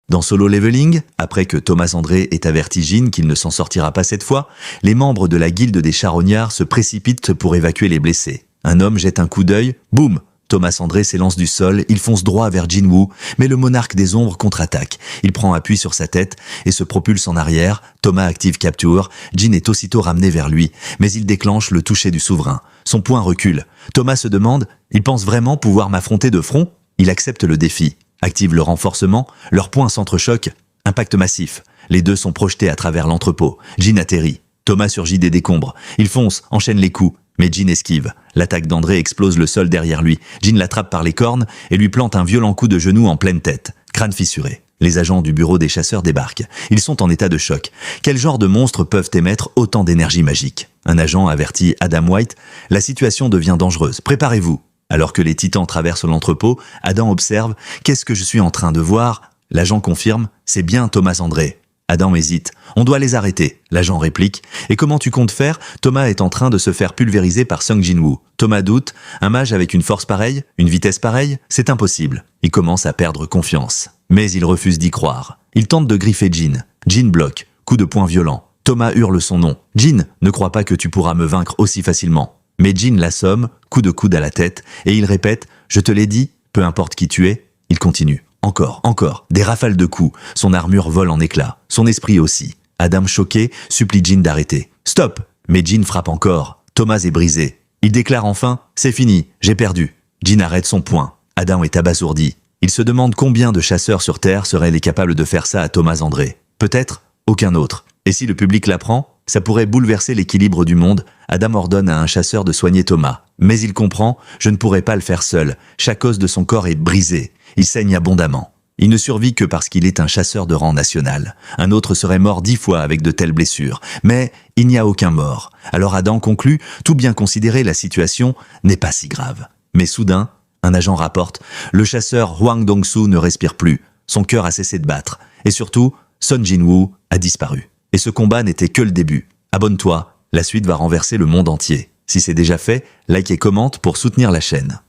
Dans Solo Leveling, après que Thomas André ait averti Jin qu'il ne s'en sortira pas cette fois, les membres de la guilde des charognards se précipitent pour évacuer les blessés. Un homme jette un coup d'œil, boum! Thomas André s'élance du sol, il fonce droit vers Jin Woo, mais le monarque des ombres contre-attaque. Il prend appui sur sa tête et se propulse en arrière. Thomas active Capture, Jin est aussitôt ramené vers lui, mais il déclenche le toucher du souverain. Son poing recule. Thomas se demande, il pense vraiment pouvoir m'affronter de front? Il accepte le défi, active le renforcement, leurs poings s'entrechoquent, impact massif. Les deux sont projetés à travers l'entrepôt. Jin atterrit. Thomas surgit des décombres. Il fonce, enchaîne les coups. Mais Jin esquive. L'attaque d'André explose le sol derrière lui. Jin l'attrape par les cornes et lui plante un violent coup de genou en pleine tête. Crâne fissuré. Les agents du bureau des chasseurs débarquent. Ils sont en état de choc. Quel genre de monstres peuvent émettre autant d'énergie magique? Un agent avertit Adam White. La situation devient dangereuse. Préparez-vous. Alors que les titans traversent l'entrepôt, Adam observe. Qu'est-ce que je suis en train de voir? L'agent confirme. C'est bien Thomas André. Adam hésite. On doit les arrêter. L'agent réplique. Et comment tu comptes faire? Thomas est en train de se faire pulvériser par Sung Jin-woo. Thomas doute. Un mage avec une force pareille, une vitesse pareille, c'est impossible. Il commence à perdre confiance. Mais il refuse d'y croire. Il tente de griffer Jin. Jin bloque. Coup de poing violent. Thomas hurle son nom. Jin, ne crois pas que tu pourras me vaincre aussi facilement. Mais Jin l'assomme, coup de coude à la tête, et il répète. Je te l'ai dit, peu importe qui tu es. Il continue. Encore, des rafales de coups. Son armure vole en éclats. Son esprit aussi. Adam, choqué, supplie Jin d'arrêter. Stop! Mais Jin frappe encore. Thomas est brisé. Il déclare enfin, c'est fini, j'ai perdu. Jin arrête son poing. Adam est abasourdi. Il se demande combien de chasseurs sur Terre seraient les capables de faire ça à Thomas André. Peut-être aucun autre. Et si le public l'apprend, ça pourrait bouleverser l'équilibre du monde. Adam ordonne à un chasseur de soigner Thomas. Mais il comprend, je ne pourrai pas le faire seul. Chaque os de son corps est brisé. Il saigne abondamment. Il ne survit que parce qu'il est un chasseur de rang national. Un autre serait mort 10 fois avec de telles blessures. Mais il n'y a aucun mort. Alors Adam conclut, tout bien considéré, la situation n'est pas si grave. Mais soudain, un agent rapporte, le chasseur Hwang Dong-soo ne respire plus. Son cœur a cessé de battre. Et surtout, Sung Jin-woo a disparu. Et ce combat n'était que le début. Abonne-toi, la suite va renverser le monde entier. Si c'est déjà fait, like et commente pour soutenir la chaîne.